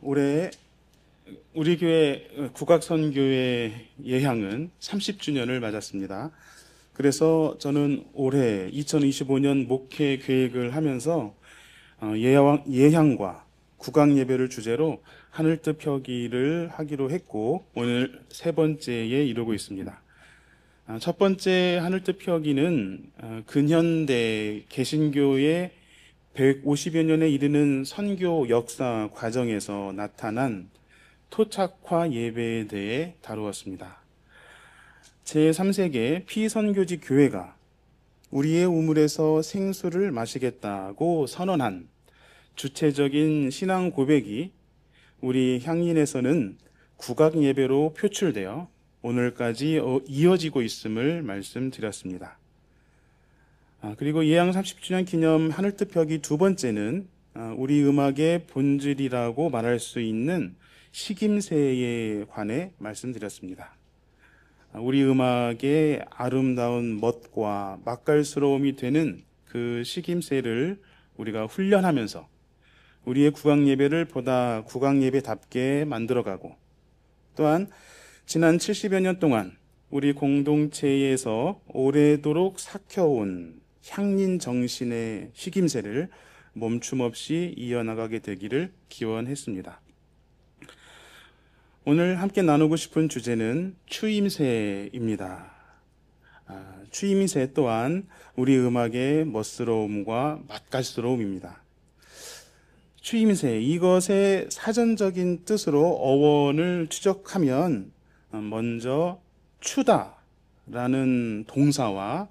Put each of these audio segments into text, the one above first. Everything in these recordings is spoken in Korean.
올해 우리 교회 국악선교회 예향은 30주년을 맞았습니다. 그래서 저는 올해 2025년 목회 계획을 하면서 예향과 국악 예배를 주제로 하늘뜻 펴기를 하기로 했고, 오늘 세 번째에 이르고 있습니다. 첫 번째 하늘뜻 펴기는 근현대 개신교의 150여 년에 이르는 선교 역사 과정에서 나타난 토착화 예배에 대해 다루었습니다. 제3세계 피선교지 교회가 우리의 우물에서 생수를 마시겠다고 선언한 주체적인 신앙 고백이 우리 향인에서는 국악 예배로 표출되어 오늘까지 이어지고 있음을 말씀드렸습니다. 그리고 예향 30주년 기념 하늘뜻 펴기 두 번째는 우리 음악의 본질이라고 말할 수 있는 식임새에 관해 말씀드렸습니다. 우리 음악의 아름다운 멋과 맛깔스러움이 되는 그 식임새를 우리가 훈련하면서 우리의 국악 예배를 보다 국악 예배답게 만들어가고, 또한 지난 70여 년 동안 우리 공동체에서 오래도록 삭혀온 향린 정신의 식임새를 멈춤없이 이어나가게 되기를 기원했습니다. 오늘 함께 나누고 싶은 주제는 추임새입니다. 추임새 또한 우리 음악의 멋스러움과 맛깔스러움입니다. 추임새, 이것의 사전적인 뜻으로 어원을 추적하면 먼저 추다라는 동사와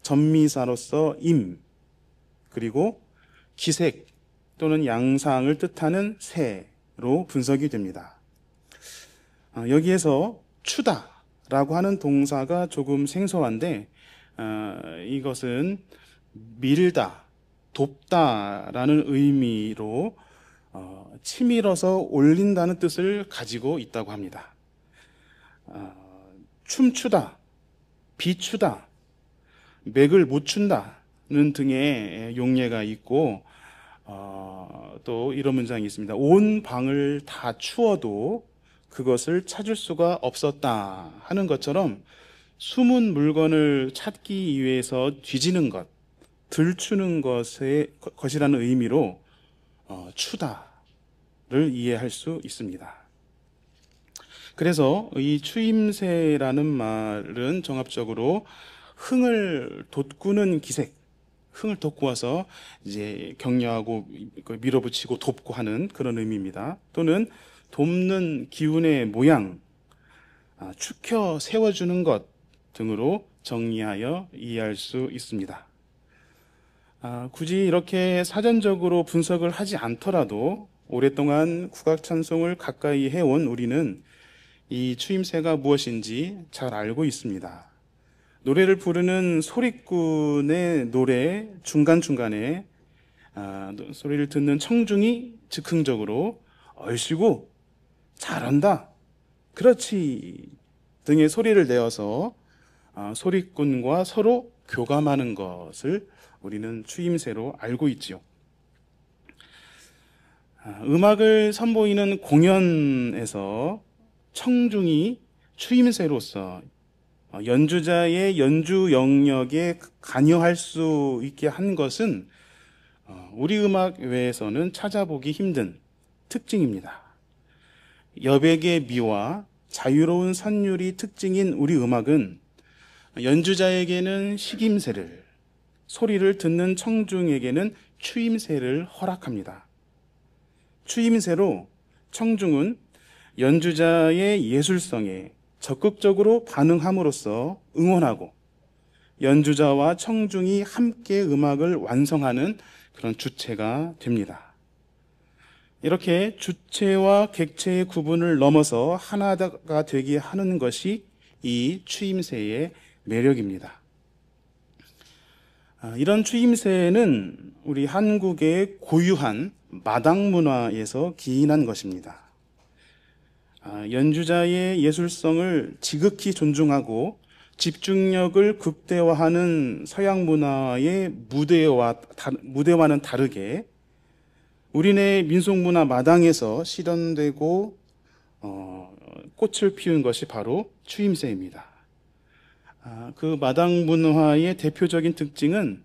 전미사로서 임, 그리고 기색 또는 양상을 뜻하는 새로 분석이 됩니다. 여기에서 추다라고 하는 동사가 조금 생소한데, 이것은 밀다, 돕다라는 의미로 치밀어서 올린다는 뜻을 가지고 있다고 합니다. 춤추다, 비추다, 맥을 못 춘다는 등의 용례가 있고, 또 이런 문장이 있습니다. 온 방을 다 추어도 그것을 찾을 수가 없었다 하는 것처럼, 숨은 물건을 찾기 위해서 뒤지는 것, 들추는 것이라는 의미로 추다를 이해할 수 있습니다. 그래서 이 추임새라는 말은 종합적으로 흥을 돋구는 기색, 흥을 돋구어서 이제 격려하고 밀어붙이고 돕고 하는 그런 의미입니다. 또는 돕는 기운의 모양, 축혀 세워주는 것 등으로 정리하여 이해할 수 있습니다. 굳이 이렇게 사전적으로 분석을 하지 않더라도 오랫동안 국악 찬송을 가까이 해온 우리는 이 추임새가 무엇인지 잘 알고 있습니다. 노래를 부르는 소리꾼의 노래 중간중간에 소리를 듣는 청중이 즉흥적으로 얼씨구, 잘한다, 그렇지 등의 소리를 내어서 소리꾼과 서로 교감하는 것을 우리는 추임새로 알고 있지요. 음악을 선보이는 공연에서 청중이 추임새로서 연주자의 연주 영역에 관여할 수 있게 한 것은 우리 음악 외에서는 찾아보기 힘든 특징입니다. 여백의 미와 자유로운 선율이 특징인 우리 음악은 연주자에게는 식임새를, 소리를 듣는 청중에게는 추임새를 허락합니다. 추임새로 청중은 연주자의 예술성에 적극적으로 반응함으로써 응원하고, 연주자와 청중이 함께 음악을 완성하는 그런 주체가 됩니다. 이렇게 주체와 객체의 구분을 넘어서 하나가 되게 하는 것이 이 추임새의 매력입니다. 이런 추임새는 우리 한국의 고유한 마당 문화에서 기인한 것입니다. 연주자의 예술성을 지극히 존중하고 집중력을 극대화하는 서양 문화의 무대와는 다르게 우리네 민속문화 마당에서 실현되고 꽃을 피운 것이 바로 추임새입니다. 그 마당 문화의 대표적인 특징은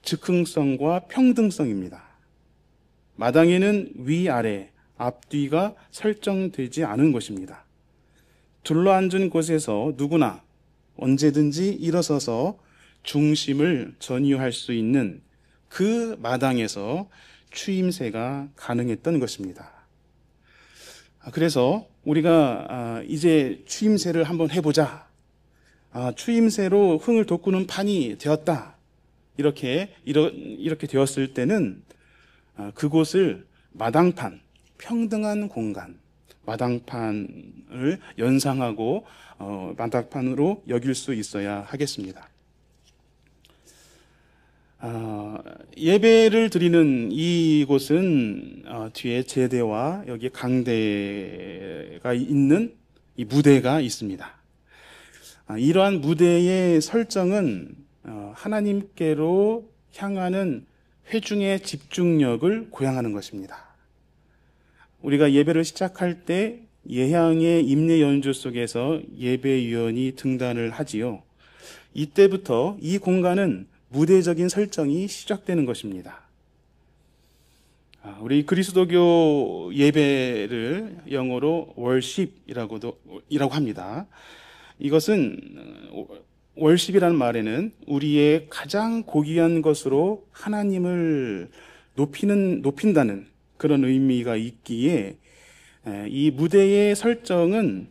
즉흥성과 평등성입니다. 마당에는 위아래, 앞뒤가 설정되지 않은 것입니다. 둘러앉은 곳에서 누구나 언제든지 일어서서 중심을 전유할 수 있는 그 마당에서 추임새가 가능했던 것입니다. 그래서 우리가 이제 추임새를 한번 해보자. 추임새로 흥을 돋구는 판이 되었다. 이렇게 되었을 때는 그곳을 마당판, 평등한 공간, 마당판을 연상하고 마당판으로 여길 수 있어야 하겠습니다. 예배를 드리는 이곳은 뒤에 제대와 여기 강대가 있는 이 무대가 있습니다. 이러한 무대의 설정은 하나님께로 향하는 회중의 집중력을 고양하는 것입니다. 우리가 예배를 시작할 때 예향의 임례 연주 속에서 예배위원이 등단을 하지요. 이때부터 이 공간은 무대적인 설정이 시작되는 것입니다. 우리 그리스도교 예배를 영어로 worship이라고 합니다. 이것은 월십이라는 말에는 우리의 가장 고귀한 것으로 하나님을 높인다는 그런 의미가 있기에 이 무대의 설정은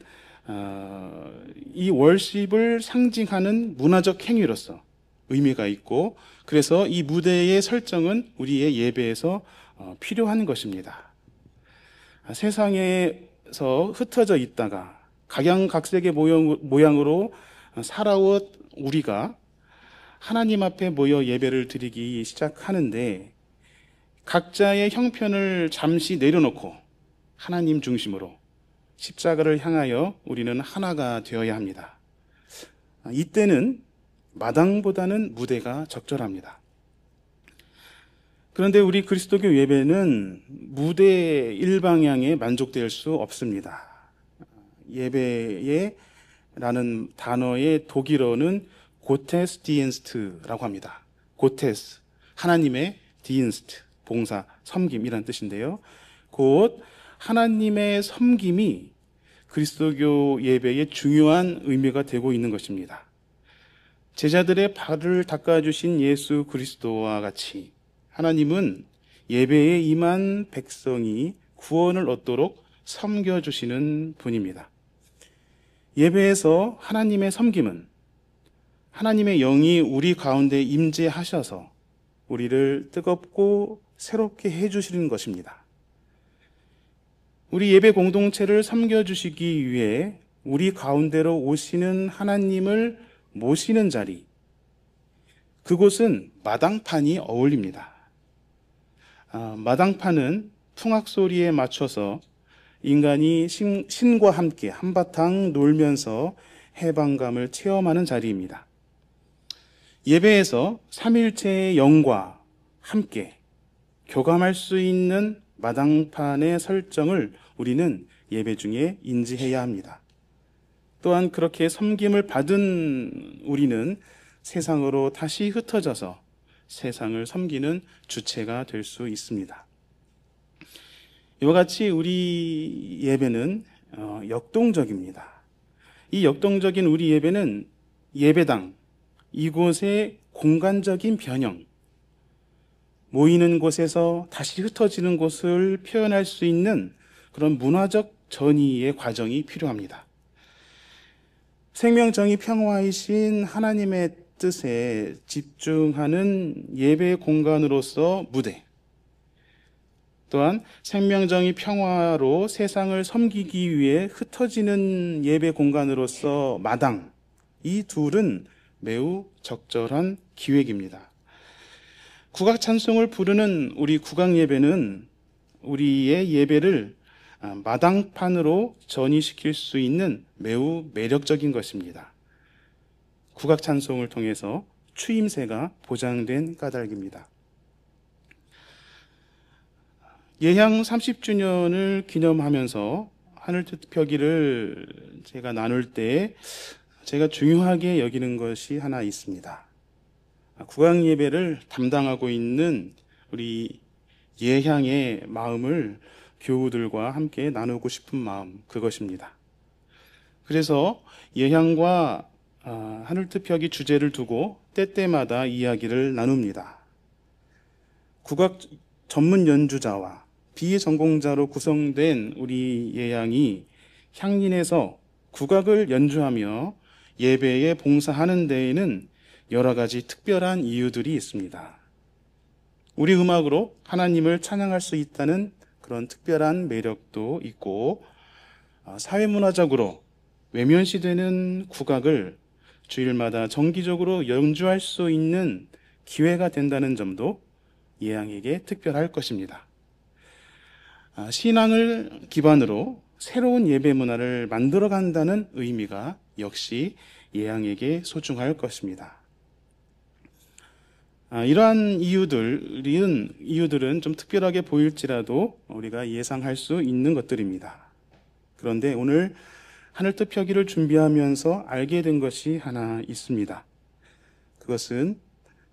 이 월십을 상징하는 문화적 행위로서 의미가 있고, 그래서 이 무대의 설정은 우리의 예배에서 필요한 것입니다. 세상에서 흩어져 있다가 각양각색의 모양으로 살아온 우리가 하나님 앞에 모여 예배를 드리기 시작하는데, 각자의 형편을 잠시 내려놓고 하나님 중심으로 십자가를 향하여 우리는 하나가 되어야 합니다. 이때는 마당보다는 무대가 적절합니다. 그런데 우리 그리스도교 예배는 무대 일방향에 만족될 수 없습니다. 예배에 라는 단어의 독일어는 고테스디엔스트라고 합니다. 고테스, 하나님의 디인스트, 봉사, 섬김이란 뜻인데요. 곧 하나님의 섬김이 그리스도교 예배의 중요한 의미가 되고 있는 것입니다. 제자들의 발을 닦아주신 예수 그리스도와 같이 하나님은 예배에 임한 백성이 구원을 얻도록 섬겨주시는 분입니다. 예배에서 하나님의 섬김은 하나님의 영이 우리 가운데 임재하셔서 우리를 뜨겁고 새롭게 해주시는 것입니다. 우리 예배 공동체를 섬겨주시기 위해 우리 가운데로 오시는 하나님을 모시는 자리, 그곳은 마당판이 어울립니다. 마당판은 풍악 소리에 맞춰서 인간이 신과 함께 한바탕 놀면서 해방감을 체험하는 자리입니다. 예배에서 삼일체의 영과 함께 교감할 수 있는 마당판의 설정을 우리는 예배 중에 인지해야 합니다. 또한 그렇게 섬김을 받은 우리는 세상으로 다시 흩어져서 세상을 섬기는 주체가 될 수 있습니다. 이와 같이 우리 예배는 역동적입니다. 이 역동적인 우리 예배는 예배당, 이곳의 공간적인 변형, 모이는 곳에서 다시 흩어지는 곳을 표현할 수 있는 그런 문화적 전이의 과정이 필요합니다. 생명정의 평화이신 하나님의 뜻에 집중하는 예배 공간으로서 무대, 또한 생명정의 평화로 세상을 섬기기 위해 흩어지는 예배 공간으로서 마당, 이 둘은 매우 적절한 기획입니다. 국악 찬송을 부르는 우리 국악 예배는 우리의 예배를 마당판으로 전이시킬 수 있는 매우 매력적인 것입니다. 국악 찬송을 통해서 추임새가 보장된 까닭입니다. 예향 30주년을 기념하면서 하늘특별기를 제가 나눌 때 제가 중요하게 여기는 것이 하나 있습니다. 국왕 예배를 담당하고 있는 우리 예향의 마음을 교우들과 함께 나누고 싶은 마음, 그것입니다. 그래서 예향과 하늘특별기 주제를 두고 때때마다 이야기를 나눕니다. 국악 전문 연주자와 비전공자로 구성된 우리 예향이 향린에서 국악을 연주하며 예배에 봉사하는 데에는 여러 가지 특별한 이유들이 있습니다. 우리 음악으로 하나님을 찬양할 수 있다는 그런 특별한 매력도 있고, 사회문화적으로 외면시되는 국악을 주일마다 정기적으로 연주할 수 있는 기회가 된다는 점도 예향에게 특별할 것입니다. 신앙을 기반으로 새로운 예배 문화를 만들어 간다는 의미가 역시 예향에게 소중할 것입니다. 이러한 이유들은 좀 특별하게 보일지라도 우리가 예상할 수 있는 것들입니다. 그런데 오늘 하늘특별기를 준비하면서 알게 된 것이 하나 있습니다. 그것은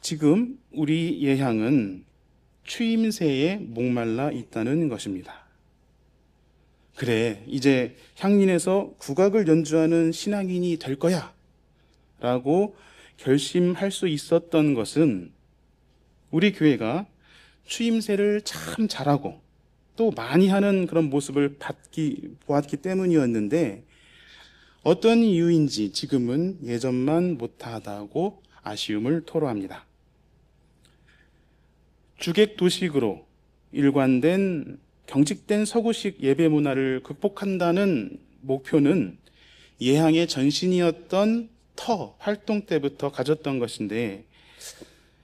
지금 우리 예향은 추임새에 목말라 있다는 것입니다. 그래, 이제 향린에서 국악을 연주하는 신앙인이 될 거야 라고 결심할 수 있었던 것은 우리 교회가 추임새를 참 잘하고 또 많이 하는 그런 모습을 보았기 때문이었는데, 어떤 이유인지 지금은 예전만 못하다고 아쉬움을 토로합니다. 주객도식으로 일관된 경직된 서구식 예배 문화를 극복한다는 목표는 예향의 전신이었던 터 활동 때부터 가졌던 것인데,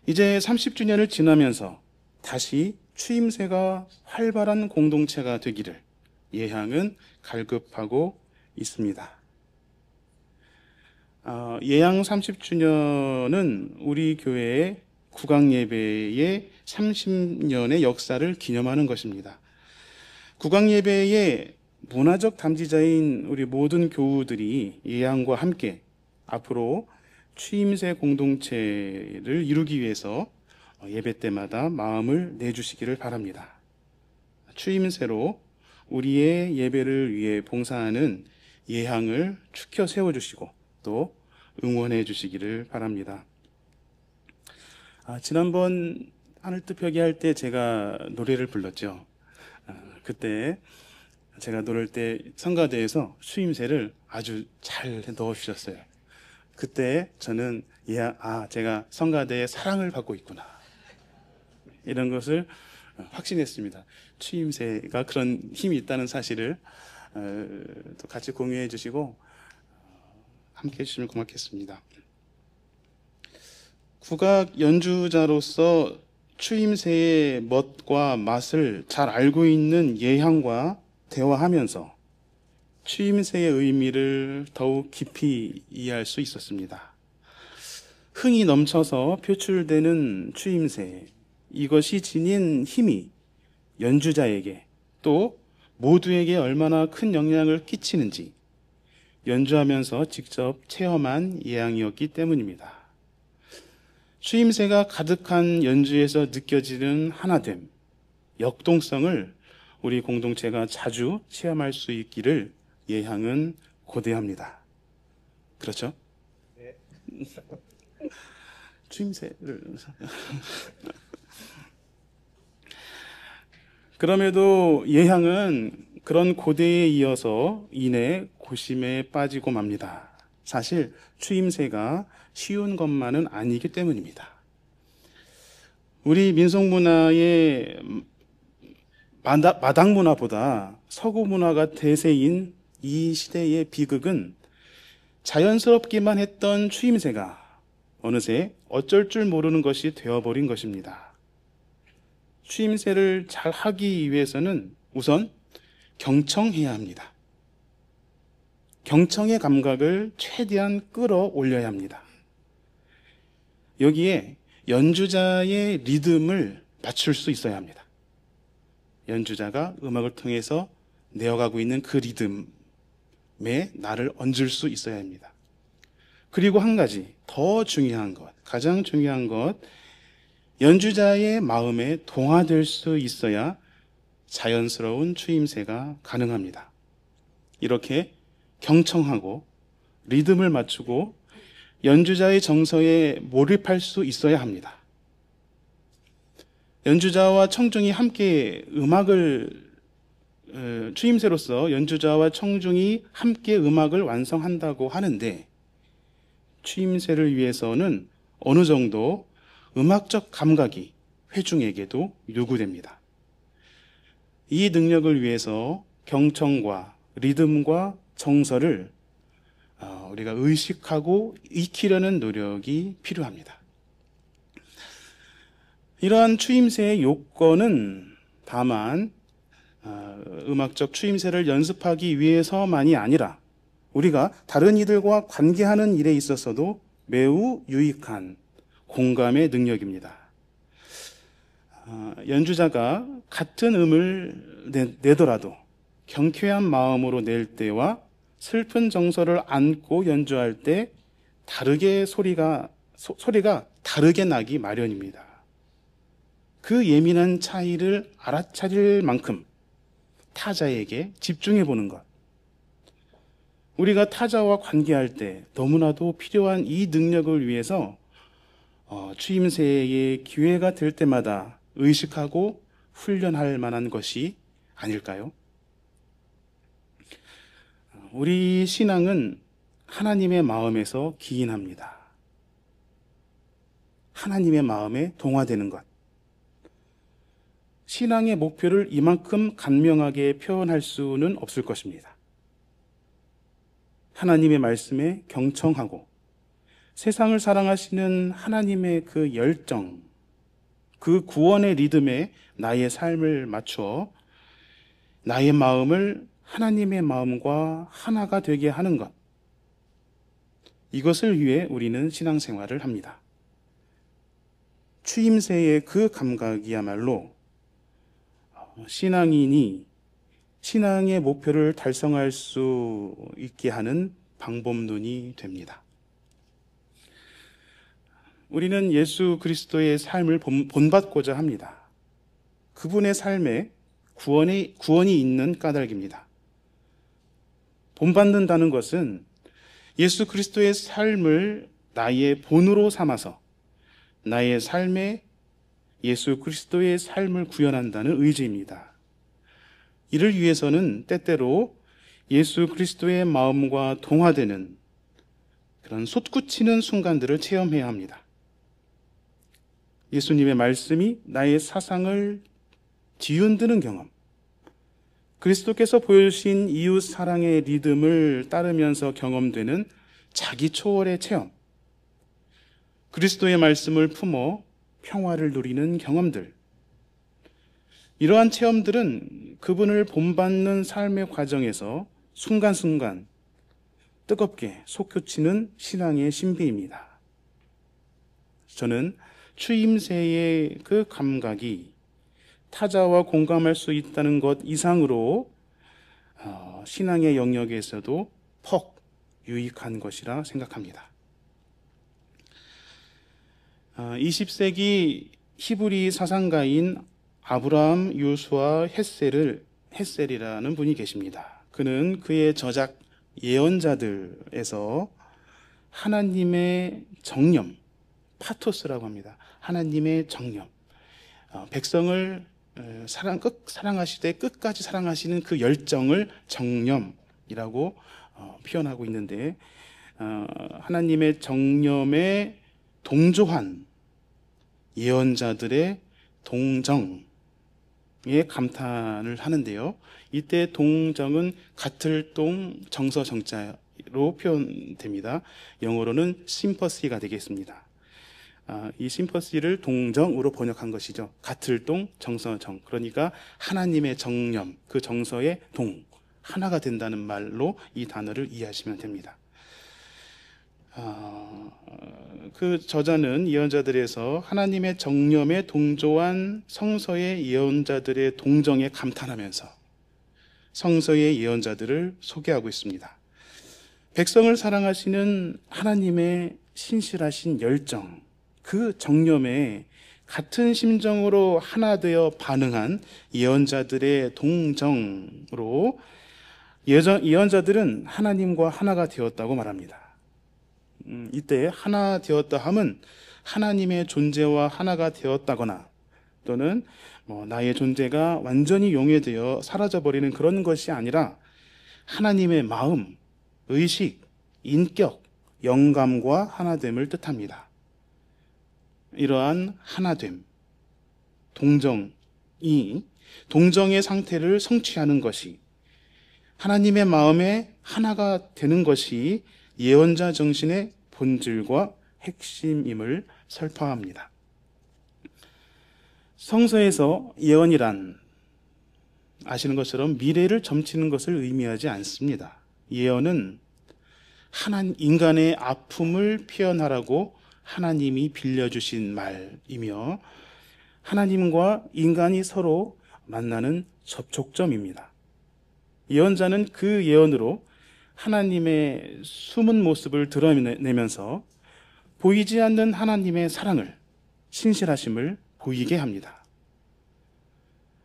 이제 30주년을 지나면서 다시 추임새가 활발한 공동체가 되기를 예향은 갈급하고 있습니다. 예향 30주년은 우리 교회의 국악예배의 30년의 역사를 기념하는 것입니다. 국악예배의 문화적 담지자인 우리 모든 교우들이 예향과 함께 앞으로 추임새 공동체를 이루기 위해서 예배 때마다 마음을 내주시기를 바랍니다. 추임새로 우리의 예배를 위해 봉사하는 예향을 축혀 세워주시고 또 응원해 주시기를 바랍니다. 지난번 하늘특별기 할 때 제가 노래를 불렀죠. 그때 제가 노래할 때 성가대에서 추임새를 아주 잘 넣어주셨어요. 그때 저는 제가 성가대에 사랑을 받고 있구나, 이런 것을 확신했습니다. 추임새가 그런 힘이 있다는 사실을 또 같이 공유해 주시고 함께 해주시면 고맙겠습니다. 국악 연주자로서 추임새의 멋과 맛을 잘 알고 있는 예향과 대화하면서 추임새의 의미를 더욱 깊이 이해할 수 있었습니다. 흥이 넘쳐서 표출되는 추임새, 이것이 지닌 힘이 연주자에게 또 모두에게 얼마나 큰 영향을 끼치는지 연주하면서 직접 체험한 예향이었기 때문입니다. 추임새가 가득한 연주에서 느껴지는 하나됨, 역동성을 우리 공동체가 자주 체험할 수 있기를 예향은 고대합니다. 그렇죠? 네. 추임새를 그럼에도 예향은 그런 고대에 이어서 이내 고심에 빠지고 맙니다. 사실 추임새가 쉬운 것만은 아니기 때문입니다. 우리 민속문화의 마당 문화보다 서구 문화가 대세인 이 시대의 비극은 자연스럽기만 했던 추임새가 어느새 어쩔 줄 모르는 것이 되어버린 것입니다. 추임새를 잘 하기 위해서는 우선 경청해야 합니다. 경청의 감각을 최대한 끌어올려야 합니다. 여기에 연주자의 리듬을 맞출 수 있어야 합니다. 연주자가 음악을 통해서 내어가고 있는 그 리듬에 나를 얹을 수 있어야 합니다. 그리고 한 가지 더 중요한 것, 가장 중요한 것, 연주자의 마음에 동화될 수 있어야 자연스러운 추임새가 가능합니다. 이렇게 경청하고 리듬을 맞추고 연주자의 정서에 몰입할 수 있어야 합니다. 연주자와 청중이 함께 추임새로서 연주자와 청중이 함께 음악을 완성한다고 하는데, 추임새를 위해서는 어느 정도 음악적 감각이 회중에게도 요구됩니다. 이 능력을 위해서 경청과 리듬과 정서를 우리가 의식하고 익히려는 노력이 필요합니다. 이러한 추임새의 요건은 다만 음악적 추임새를 연습하기 위해서만이 아니라 우리가 다른 이들과 관계하는 일에 있어서도 매우 유익한 공감의 능력입니다. 연주자가 같은 음을 내더라도 경쾌한 마음으로 낼 때와 슬픈 정서를 안고 연주할 때 다르게 소리가 다르게 나기 마련입니다. 그 예민한 차이를 알아차릴 만큼 타자에게 집중해 보는 것, 우리가 타자와 관계할 때 너무나도 필요한 이 능력을 위해서 추임새의 기회가 될 때마다 의식하고 훈련할 만한 것이 아닐까요? 우리 신앙은 하나님의 마음에서 기인합니다. 하나님의 마음에 동화되는 것. 신앙의 목표를 이만큼 간명하게 표현할 수는 없을 것입니다. 하나님의 말씀에 경청하고 세상을 사랑하시는 하나님의 그 열정, 그 구원의 리듬에 나의 삶을 맞추어 나의 마음을 하나님의 마음과 하나가 되게 하는 것, 이것을 위해 우리는 신앙생활을 합니다. 추임새의 그 감각이야말로 신앙인이 신앙의 목표를 달성할 수 있게 하는 방법론이 됩니다. 우리는 예수 그리스도의 삶을 본받고자 합니다. 그분의 삶에 구원이 있는 까닭입니다. 본받는다는 것은 예수 그리스도의 삶을 나의 본으로 삼아서 나의 삶에 예수 그리스도의 삶을 구현한다는 의지입니다. 이를 위해서는 때때로 예수 그리스도의 마음과 동화되는 그런 솟구치는 순간들을 체험해야 합니다. 예수님의 말씀이 나의 사상을 뒤흔드는 경험, 그리스도께서 보여주신 이웃 사랑의 리듬을 따르면서 경험되는 자기 초월의 체험, 그리스도의 말씀을 품어 평화를 누리는 경험들, 이러한 체험들은 그분을 본받는 삶의 과정에서 순간순간 뜨겁게 솟구치는 신앙의 신비입니다. 저는 추임새의 그 감각이 타자와 공감할 수 있다는 것 이상으로 신앙의 영역에서도 퍽 유익한 것이라 생각합니다. 20세기 히브리 사상가인 아브라함 요수아 헷셀이라는 분이 계십니다. 그는 그의 저작 예언자들에서 하나님의 정념, 파토스라고 합니다. 하나님의 정념, 백성을 사랑하시되 끝까지 사랑하시는 그 열정을 정념이라고 표현하고 있는데, 하나님의 정념에 동조한 예언자들의 동정에 감탄을 하는데요. 이때 동정은 같을 동 정서 정자로 표현됩니다. 영어로는 심퍼시가 되겠습니다. 이 심퍼시를 동정으로 번역한 것이죠. 같을 동 정서 정, 그러니까 하나님의 정념, 그 정서의 동, 하나가 된다는 말로 이 단어를 이해하시면 됩니다. 그 저자는 예언자들에서 하나님의 정념에 동조한 성서의 예언자들의 동정에 감탄하면서 성서의 예언자들을 소개하고 있습니다. 백성을 사랑하시는 하나님의 신실하신 열정, 그 정념에 같은 심정으로 하나 되어 반응한 예언자들의 동정으로 예언자들은 하나님과 하나가 되었다고 말합니다. 이때 하나 되었다 함은 하나님의 존재와 하나가 되었다거나 또는 나의 존재가 완전히 용해되어 사라져버리는 그런 것이 아니라 하나님의 마음, 의식, 인격, 영감과 하나됨을 뜻합니다. 이러한 하나됨, 동정의 상태를 성취하는 것이, 하나님의 마음에 하나가 되는 것이 예언자 정신의 본질과 핵심임을 설파합니다. 성서에서 예언이란 아시는 것처럼 미래를 점치는 것을 의미하지 않습니다. 예언은 인간의 아픔을 표현하라고 하나님이 빌려주신 말이며 하나님과 인간이 서로 만나는 접촉점입니다. 예언자는 그 예언으로 하나님의 숨은 모습을 드러내면서 보이지 않는 하나님의 사랑을, 신실하심을 보이게 합니다.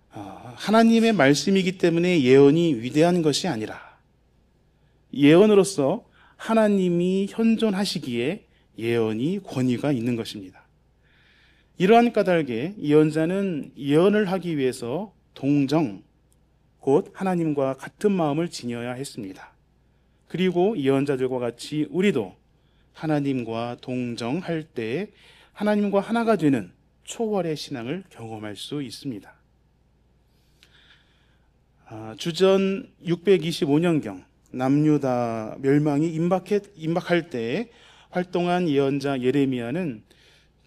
하나님의 말씀이기 때문에 예언이 위대한 것이 아니라 예언으로서 하나님이 현존하시기에 예언이 권위가 있는 것입니다. 이러한 까닭에 예언자는 예언을 하기 위해서 동정, 곧 하나님과 같은 마음을 지녀야 했습니다. 그리고 예언자들과 같이 우리도 하나님과 동정할 때 하나님과 하나가 되는 초월의 신앙을 경험할 수 있습니다. 주전 625년경 남유다 멸망이 임박할 때 활동한 예언자 예레미야는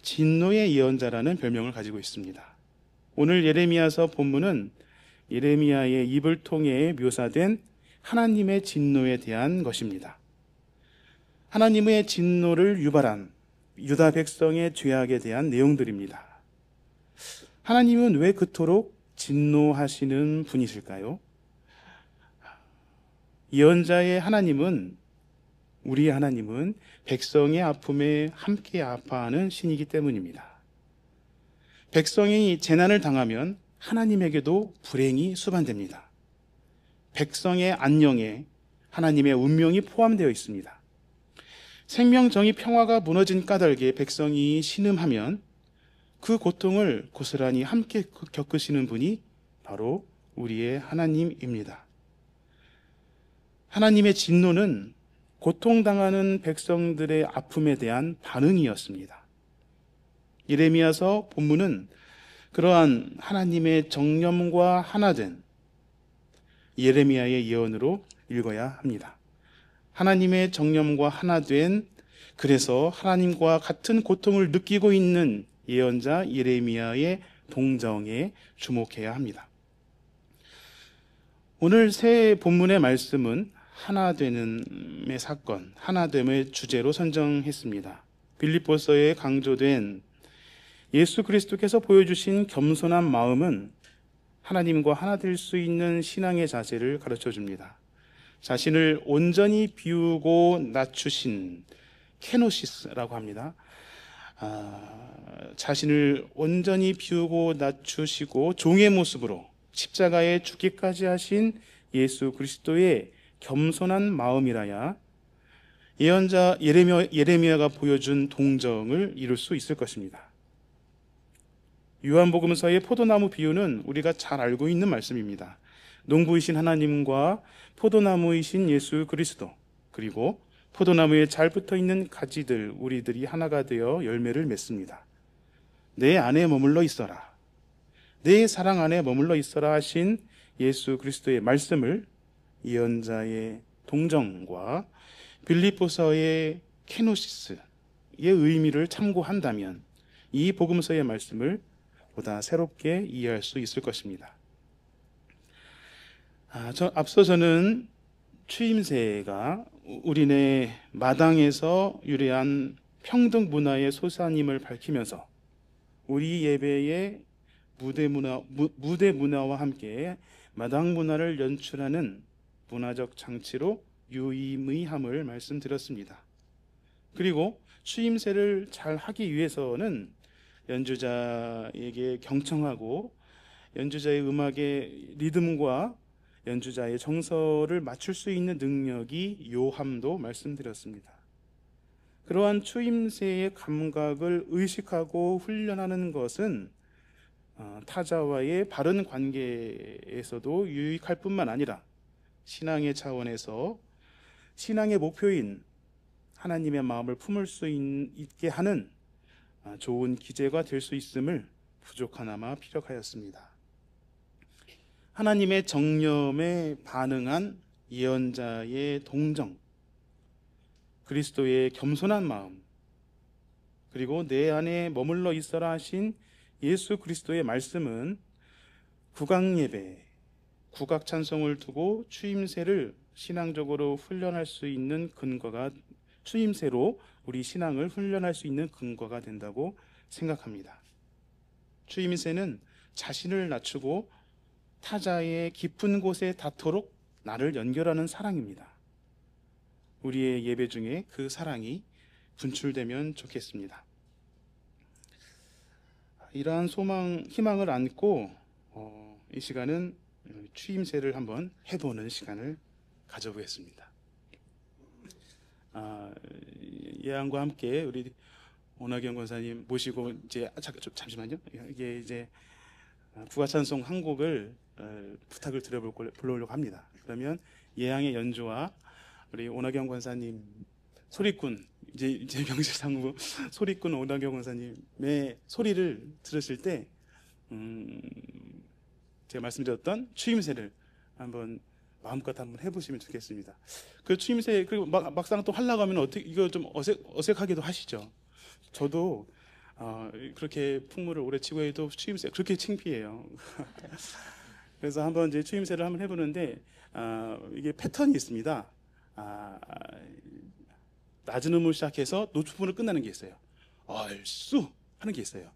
진노의 예언자라는 별명을 가지고 있습니다. 오늘 예레미야서 본문은 예레미야의 입을 통해 묘사된 하나님의 진노에 대한 것입니다. 하나님의 진노를 유발한 유다 백성의 죄악에 대한 내용들입니다. 하나님은 왜 그토록 진노하시는 분이실까요? 예언자의 하나님은, 우리 하나님은 백성의 아픔에 함께 아파하는 신이기 때문입니다. 백성이 재난을 당하면 하나님에게도 불행이 수반됩니다. 백성의 안녕에 하나님의 운명이 포함되어 있습니다. 생명, 정의, 평화가 무너진 까닭에 백성이 신음하면 그 고통을 고스란히 함께 겪으시는 분이 바로 우리의 하나님입니다. 하나님의 진노는 고통당하는 백성들의 아픔에 대한 반응이었습니다. 예레미야서 본문은 그러한 하나님의 정념과 하나된 예레미야의 예언으로 읽어야 합니다. 하나님의 정념과 하나된, 그래서 하나님과 같은 고통을 느끼고 있는 예언자 예레미야의 동정에 주목해야 합니다. 오늘 새 본문의 말씀은 하나됨의 사건, 하나됨의 주제로 선정했습니다. 빌립보서에 강조된 예수 그리스도께서 보여주신 겸손한 마음은 하나님과 하나 될 수 있는 신앙의 자세를 가르쳐 줍니다. 자신을 온전히 비우고 낮추신 케노시스라고 합니다. 자신을 온전히 비우고 낮추시고 종의 모습으로 십자가에 죽기까지 하신 예수 그리스도의 겸손한 마음이라야 예언자 예레미야가 보여준 동정을 이룰 수 있을 것입니다. 요한복음서의 포도나무 비유는 우리가 잘 알고 있는 말씀입니다. 농부이신 하나님과 포도나무이신 예수 그리스도, 그리고 포도나무에 잘 붙어있는 가지들, 우리들이 하나가 되어 열매를 맺습니다. 내 안에 머물러 있어라, 내 사랑 안에 머물러 있어라 하신 예수 그리스도의 말씀을 예언자의 동정과 빌립보서의 케노시스의 의미를 참고한다면 이 복음서의 말씀을 보다 새롭게 이해할 수 있을 것입니다. 앞서 저는 추임새가 우리네 마당에서 유래한 평등 문화의 소산임을 밝히면서 우리 예배의 무대 문화와 함께 마당 문화를 연출하는 문화적 장치로 유의미함을 말씀드렸습니다. 그리고 추임새를 잘 하기 위해서는 연주자에게 경청하고 연주자의 음악의 리듬과 연주자의 정서를 맞출 수 있는 능력이 요함도 말씀드렸습니다. 그러한 추임새의 감각을 의식하고 훈련하는 것은 타자와의 바른 관계에서도 유익할 뿐만 아니라 신앙의 차원에서 신앙의 목표인 하나님의 마음을 품을 수 있게 하는 좋은 기제가 될 수 있음을 부족하나마 피력하였습니다. 하나님의 정념에 반응한 예언자의 동정, 그리스도의 겸손한 마음, 그리고 내 안에 머물러 있어라 하신 예수 그리스도의 말씀은 국악예배, 국악찬송을 두고 추임새를 신앙적으로 훈련할 수 있는 근거가, 추임새로 우리 신앙을 훈련할 수 있는 근거가 된다고 생각합니다. 추임새는 자신을 낮추고 타자의 깊은 곳에 닿도록 나를 연결하는 사랑입니다. 우리의 예배 중에 그 사랑이 분출되면 좋겠습니다. 이러한 소망, 희망을 안고 이 시간은 추임새를 한번 해보는 시간을 가져보겠습니다. 예안과 함께 우리 오나경 권사님 모시고 이제 잠시만요. 이게 이제 국악찬송 한 곡을 부탁을 불러오려고 합니다. 그러면 예양의 연주와 우리 오나경 권사님 소리꾼, 이제 명실상부 소리꾼 오나경 권사님의 소리를 들으실 때 제가 말씀드렸던 추임새를 한번 마음껏 한번 해보시면 좋겠습니다. 그 추임새, 그리고 막상 또 하려고 하면 어떻게, 이거 좀 어색하기도 하시죠. 저도 그렇게 풍물을 오래 치고 해도 추임새 그렇게 창피해요. 그래서 한번 이제 추임새를 한번 해보는데 이게 패턴이 있습니다. 낮은 음을 시작해서 높은 음으로 끝나는 게 있어요. 얼쑤 하는 게 있어요.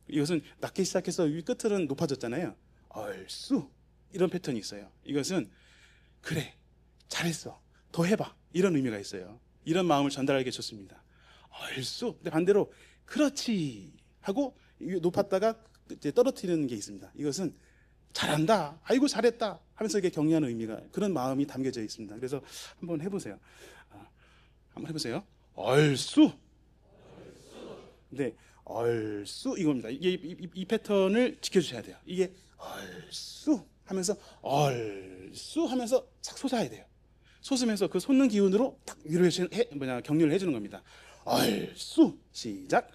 이것은 낮게 시작해서 위 끝은 높아졌잖아요. 얼쑤 이런 패턴이 있어요. 이것은 그래, 잘했어, 더 해봐, 이런 의미가 있어요. 이런 마음을 전달하기 좋습니다. 얼쑤. 근데 반대로 그렇지 하고 높았다가 이제 떨어뜨리는 게 있습니다. 이것은 잘한다, 아이고 잘했다 하면서 이게 격려하는 의미가, 그런 마음이 담겨져 있습니다. 그래서 한번 해보세요. 한번 해보세요. 얼쑤. 네, 얼쑤 이겁니다. 이게 이 패턴을 지켜주셔야 돼요. 이게 얼쑤 하면서 얼쑤 하면서 싹 솟아야 돼요. 솟으면서 그 솟는 기운으로 딱 격려를 해주는 겁니다. 얼쑤. 시작.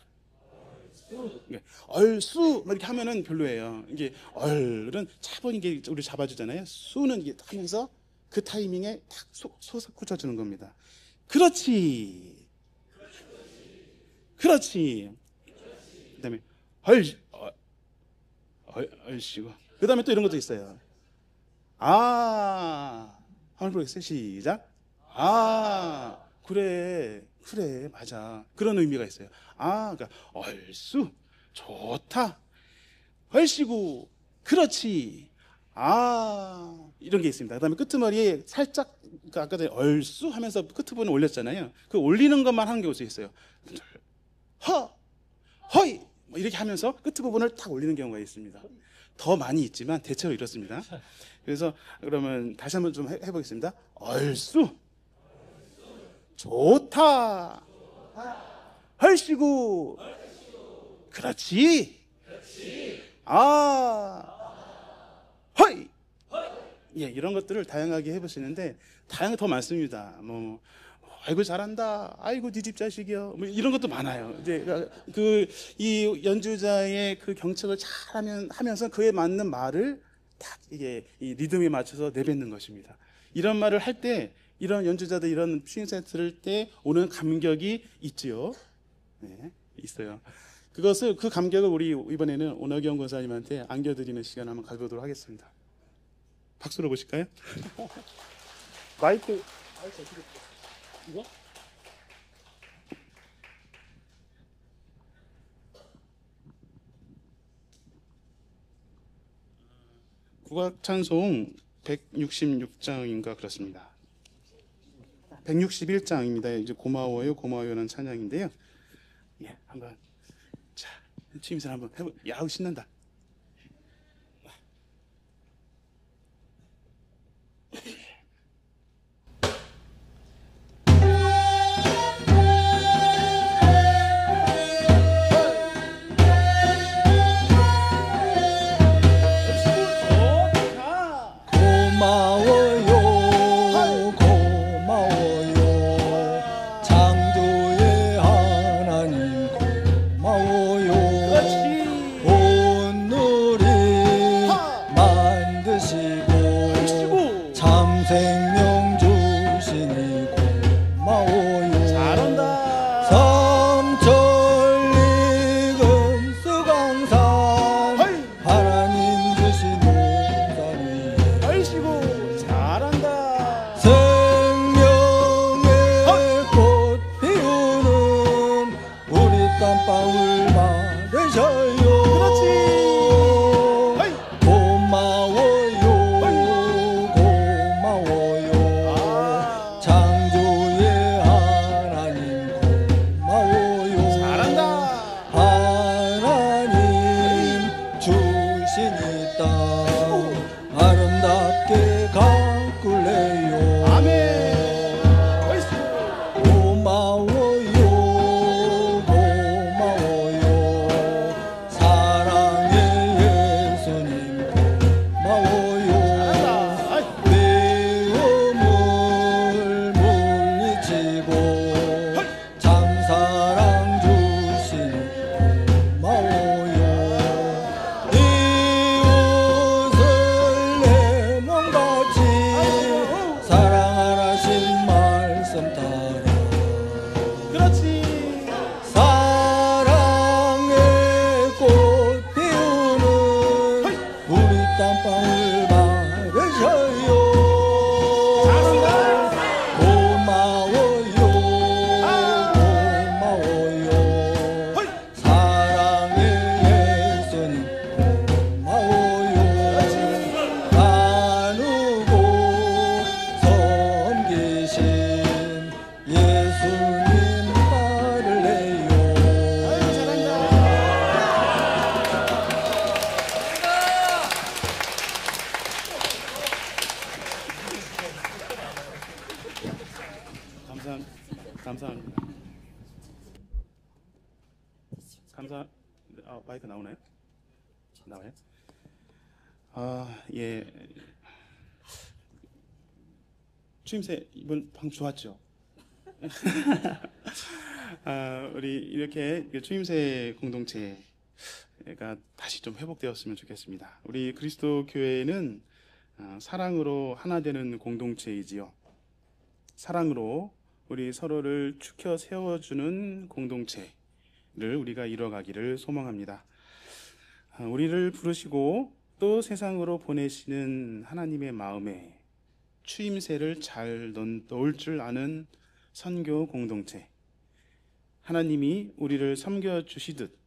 얼쑤 이렇게 하면은 별로예요. 이게 얼은 차분히 이게 우리 잡아주잖아요. 수는 이게 하면서 그 타이밍에 딱 솟아주는 겁니다. 그렇지, 그렇지. 그다음에 얼씨고. 그다음에 또 이런 것도 있어요. 한번 보겠어요. 시작. 그래, 맞아. 그런 의미가 있어요. 그러니까 얼쑤, 좋다. 얼씨구, 그렇지. 이런 게 있습니다. 그다음에 끄트머리에 살짝, 그러니까 아까 전에 얼쑤 하면서 끝부분을 올렸잖아요. 그 올리는 것만 하는 경우도 있어요. 허이 이렇게 하면서 끝부분을 탁 올리는 경우가 있습니다. 더 많이 있지만 대체로 이렇습니다. 그래서 그러면 다시 한번 좀 해보겠습니다. 얼쑤, 좋다. 얼씨구, 그렇지. 허이. 예, 이런 것들을 다양하게 해보시는데 다양하게 더 많습니다. 뭐 아이고 잘한다, 아이고 네 집 자식이요, 뭐 이런 것도 많아요. 이제 이 연주자의 그 경청을 잘 하면서 그에 맞는 말을 딱 이게 이 리듬에 맞춰서 내뱉는 것입니다. 이런 말을 할 때, 이런 연주자들 이런 추임새 들을 때 오는 감격이 있지요. 네, 있어요. 그 감격을 우리 이번에는 오나경 권사님한테 안겨드리는 시간 한번 가져보도록 하겠습니다. 박수로 보실까요? 마이크 이거? 국악찬송 166장인가 그렇습니다. 161장입니다. 이제 고마워요, 고마워요라는 찬양인데요. 예, 한번 자 추임새 한번 해보. 야우 신난다. 생명 주시니 고마워요. 잘한다. 삼천리근 수강산 하나님 주신 농산 위에 아이시고 잘한다. 생명의 꽃 피우는 우리 땀방울 마르셔요. 그렇지. 아름답게 가꾸래요. 아멘. 고마워요, 고마워요. 사랑의 예수님 고마워요. 외움을 물리치고 참사랑 주시니 고마워요. 사랑하라신 말씀 따라 그렇지. 사랑의 꽃 피우는 우리 땀방울 마르셔요. 고마워요, 고마워요. 사랑의 예수님 고마워요. 나누고 섬기신 예수님 따를래요. 잘한다. 감사합니다. 마이크 나오나요? 나와요? 예. 추임새 이번 방 좋았죠? 우리 이렇게 추임새 공동체가 다시 좀 회복되었으면 좋겠습니다. 우리 그리스도 교회는 사랑으로 하나 되는 공동체이지요. 사랑으로 우리 서로를 축혀 세워주는 공동체를 우리가 이뤄가기를 소망합니다. 우리를 부르시고 또 세상으로 보내시는 하나님의 마음에 추임새를 잘 넣을 줄 아는 선교 공동체, 하나님이 우리를 섬겨주시듯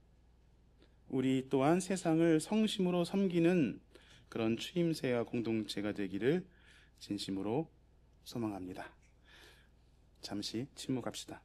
우리 또한 세상을 성심으로 섬기는 그런 추임새와 공동체가 되기를 진심으로 소망합니다. 잠시 침묵합시다.